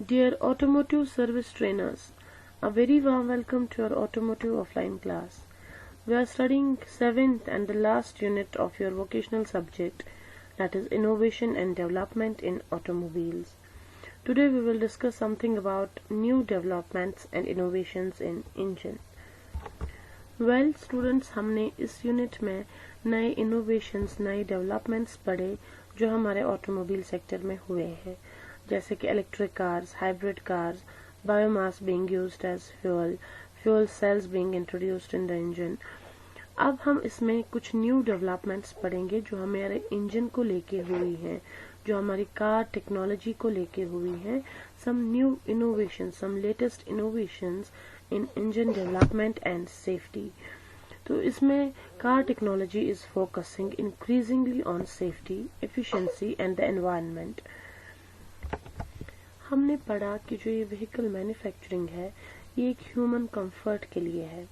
Dear automotive service trainers, a very warm welcome to your automotive offline class. We are studying 7th and the last unit of your vocational subject, that is innovation and development in automobiles. Today we will discuss something about new developments and innovations in engine. Well students, हमने इस unit में नए innovations, नए developments पढ़े जो हमारे automobile sector में हुए हैं, जैसे कि electric cars, hybrid cars, biomass being used as fuel cells being introduced in the engine. अब हम इसमें कुछ न्यू डेवलपमेंट्स पढ़ेंगे जो हमारे इंजन को लेके हुई हैं, जो हमारी कार टेक्नोलॉजी को लेके हुई हैं. Some new innovation, some latest innovations in engine development and safety. तो इसमें car technology is focusing increasingly on safety, efficiency and the environment. हमने पढ़ा कि जो ये व्हीकल मैन्युफैक्चरिंग है ये एक ह्यूमन कंफर्ट के लिए है.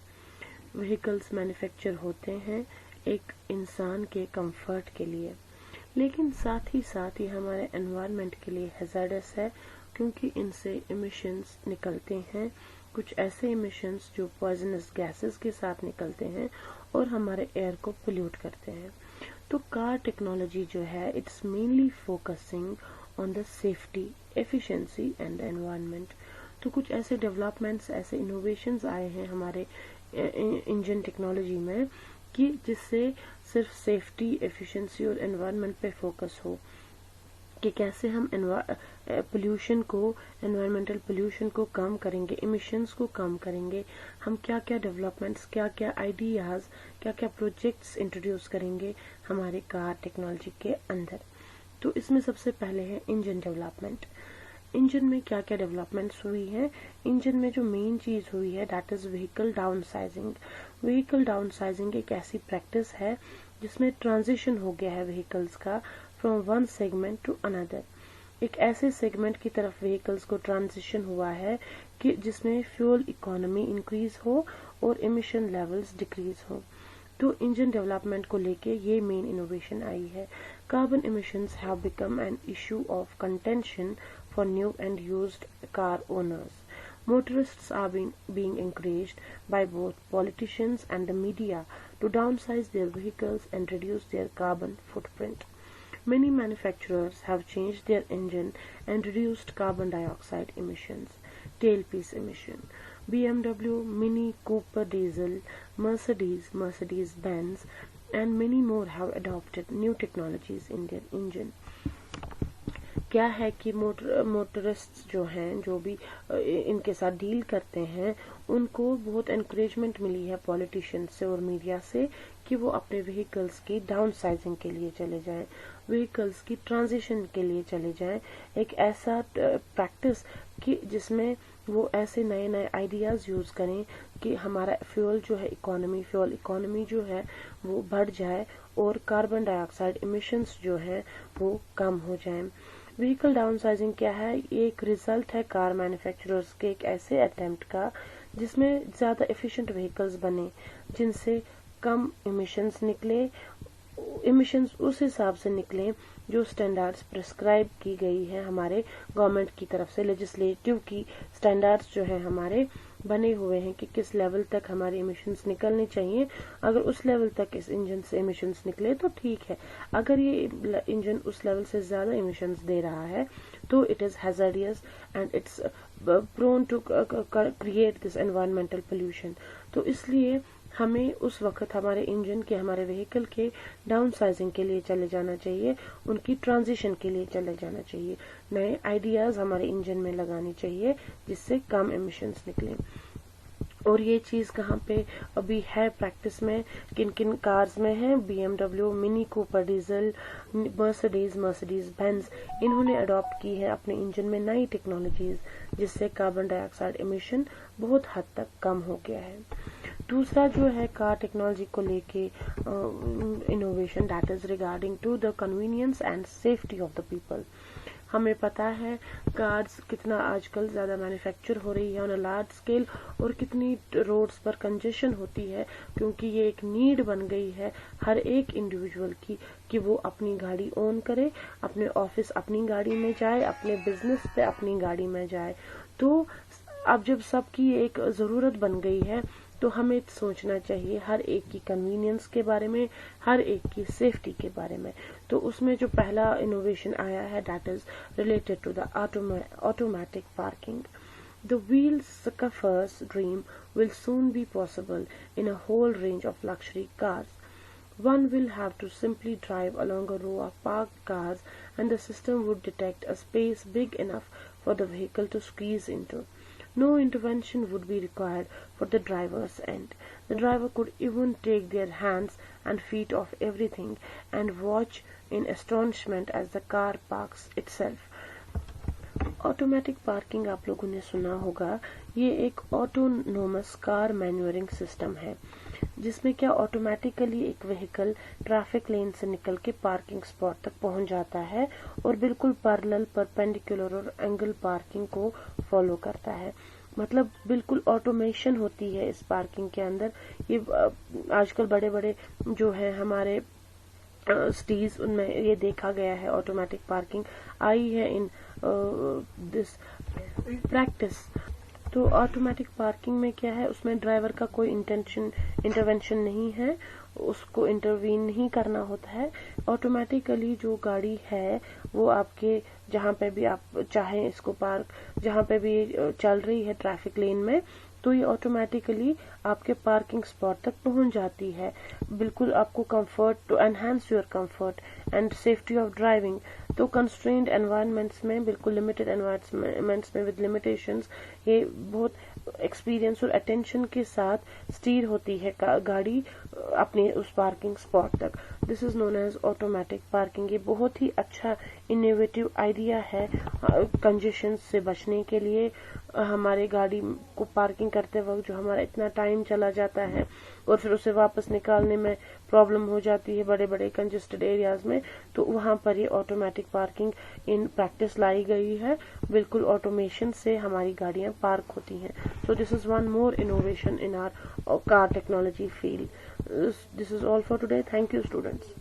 व्हीकल्स मैन्युफैक्चर होते हैं एक इंसान के कंफर्ट के लिए, लेकिन साथ ही ये हमारे एनवायरनमेंट के लिए हैजार्डस है, क्योंकि इनसे इमिशंस निकलते हैं, कुछ ऐसे इमिशंस जो पॉइजनस गैसेस के साथ निकलते हैं और हमारे एयर को पोल्यूट करते हैं. तो कार टेक्नोलॉजी जो है it's mainly focusing on the safety, efficiency and environment. तो कुछ ऐसे डेवलपमेंट्स, ऐसे इनोवेशंस आए हैं हमारे इंजन टेक्नोलॉजी में कि जिससे सिर्फ सेफ्टी, एफिशिएंसी और एनवायरनमेंट पे फोकस हो, कि कैसे हम पोल्यूशन को, एनवायरमेंटल पोल्यूशन को कम करेंगे, इमिशंस को कम करेंगे. हम क्या क्या डेवलपमेंट्स, क्या क्या आइडियाज, क्या क्या प्रोजेक्ट्स इंट्रोड्यूस करेंगे हमारे कार टेक्नोलॉजी के अंदर. तो इसमें सबसे पहले है इंजन डेवलपमेंट. इंजन में क्या क्या डेवलपमेंट्स हुई है? इंजन में जो मेन चीज हुई है that is vehicle down sizing. Vehicle down sizing एक ऐसी प्रैक्टिस है जिसमें ट्रांजिशन हो गया है व्हीकल्स का from one segment to another. एक ऐसे सेगमेंट की तरफ व्हीकल्स को ट्रांजिशन हुआ है कि जिसमें फ्यूल इकोनॉमी इंक्रीज हो और इमिशन लेवल्स डिक्रीज हो. तो इंजन डेवलपमेंट को लेके ये मेन इनोवेशन आई है. Carbon emissions have become an issue of contention for new and used car owners. Motorists are being encouraged by both politicians and the media to downsize their vehicles and reduce their carbon footprint. Many manufacturers have changed their engine and reduced carbon dioxide emissions, tailpiece emission. BMW, Mini, Cooper Diesel, Mercedes-Benz and many more have adopted new technologies in their engine. क्या है कि मोटरिस्ट्स जो हैं, जो भी इनके साथ deal करते हैं, उनको बहुत एनकरेजमेंट मिली है पॉलिटिशियंस से और मीडिया से कि वो अपने व्हीकल्स की डाउन साइजिंग के लिए चले जाएं, व्हीकल्स की ट्रांजिशन के लिए चले जाएं. एक ऐसा प्रैक्टिस कि जिसमें वो ऐसे नए नए आइडियाज यूज करें कि हमारा फ्यूल इकोनॉमी जो है वो बढ़ जाए और कार्बन डाइऑक्साइड इमिशंस जो है वो कम हो जाएं. व्हीकल डाउनसाइजिंग क्या है? ये एक रिजल्ट है कार मैन्युफैक्चरर्स के एक ऐसे अटेम्प्ट का जिसमें ज्यादा एफिशिएंट व्हीकल्स बने, जिनसे कम इमिशंस निकले, इमिशंस उस हिसाब से निकले जो स्टैंडर्ड्स प्रिस्क्राइब की गई है हमारे गवर्नमेंट की तरफ से. लेजिस्लेटिव की स्टैंडर्ड्स जो है हमारे बने हुए हैं कि किस लेवल तक हमारे इमिशंस निकलने चाहिए. अगर उस लेवल तक इस इंजन से इमिशंस निकले तो ठीक है, अगर ये इंजन उस लेवल से ज्यादा इमिशंस दे रहा है तो it is hazardous and it's prone to create this environmental pollution. तो इसलिए हमें उस वक्त हमारे इंजन के, हमारे व्हीकल के डाउन साइजिंग के लिए चले जाना चाहिए, उनकी ट्रांजिशन के लिए चले जाना चाहिए, नए आइडियाज हमारे इंजन में लगाने चाहिए जिससे कम एमिशंस निकले. और ये चीज कहाँ पे अभी है प्रैक्टिस में, किन किन कार्स में है? BMW, mini, Cooper diesel, Mercedes Benz, इन्होंने अडॉप्ट की है अपने इंजन में नई टेक्नोलॉजीज जिससे कार्बन डाइऑक्साइड इमिशन बहुत हद तक कम हो गया है. दूसरा जो है कार टेक्नोलॉजी को लेके innovation that is regarding to the convenience and safety of the people. ہمیں پتا ہے کارز کتنا آج کل زیادہ مینوفیکچر ہو رہی ہے آن اے لارج اسکیل، اور کتنی روڈز پر کنجیشن ہوتی ہے، کیونکہ یہ ایک نیڈ بن گئی ہے ہر ایک انڈیویجول کی کہ وہ اپنی گاڑی اون کرے، اپنے آفس اپنی گاڑی میں جائے، اپنے بزنس پہ اپنی گاڑی میں جائے. تو اب جب سب کی ایک ضرورت بن گئی ہے تو ہمیں سوچنا چاہیے ہر ایک کی کنوینئنس کے بارے میں، ہر ایک کی سیفٹی کے بارے میں. تو اس میں جو پہلا انوویشن آیا ہے that is related to the automatic parking. The wheel scuffer's dream will soon be possible in a whole range of luxury cars. One will have to simply drive along a row of parked cars and the system would detect a space big enough for the vehicle to squeeze into. No intervention would be required for the driver's end. The driver could even take their hands and feet off everything and watch in astonishment as the car parks itself. Automatic parking آپ لوگوں نے سنا ہوگا، یہ ایک autonomous کار مینورنگ system ہے جس میں کیا آٹومیٹیکلی ایک وہیکل ٹریفک لین سے نکل کے پارکنگ اسپاٹ تک پہنچ جاتا ہے اور بالکل پیرلل پرپینڈیکولر اور اینگل پارکنگ کو فالو کرتا ہے. مطلب بالکل آٹومیشن ہوتی ہے اس پارکنگ کے اندر. یہ آج کل بڑے بڑے جو ہے ہمارے سٹیز ان میں یہ دیکھا گیا ہے آٹومیٹک پارکنگ آئی ہے ان دس پریکٹس. تو آٹومیٹک پارکنگ میں کیا ہے، اس میں ڈرائیور کا کوئی انٹرونشن نہیں ہے، اس کو انٹروین نہیں کرنا ہوتا ہے. آٹومیٹیکلی جو گاڑی ہے وہ آپ کے جہاں پہ بھی آپ چاہیں اس کو پارک، جہاں پہ بھی چل رہی ہے ٹریفک لین میں، تو یہ آٹومیٹیکلی آپ کے پارکنگ اسپاٹ تک پہنچ جاتی ہے. بالکل آپ کو comfort to enhance your comfort and safety of driving. تو کنسٹرینڈ انوائرمنٹس میں، بالکل لمیٹڈ انوائرمنٹس میں ود لمیٹیشنز، یہ بہت ایکسپیرئنس اور اٹینشن کے ساتھ اسٹیر ہوتی ہے گاڑی اپنے اس پارکنگ اسپاٹ تک. دس از نون ایز آٹومیٹک پارکنگ. یہ بہت ہی اچھا انوویٹو آئیڈیا ہے کنجیشن سے بچنے کے لیے. ہمارے گاڑی کو پارکنگ کرتے وقت جو ہمارا اتنا ٹائم چلا جاتا ہے اور پھر اسے واپس نکالنے میں پرابلم ہو جاتی ہے بڑے بڑے کنجسٹڈ ایریاز میں، تو وہاں پر یہ آٹومیٹک پارکنگ ان پریکٹس لائی گئی ہے. بالکل آٹومیشن سے ہماری گاڑیاں پارک ہوتی ہیں. So this is one more innovation in our car technology field. This is all for today. Thank you students.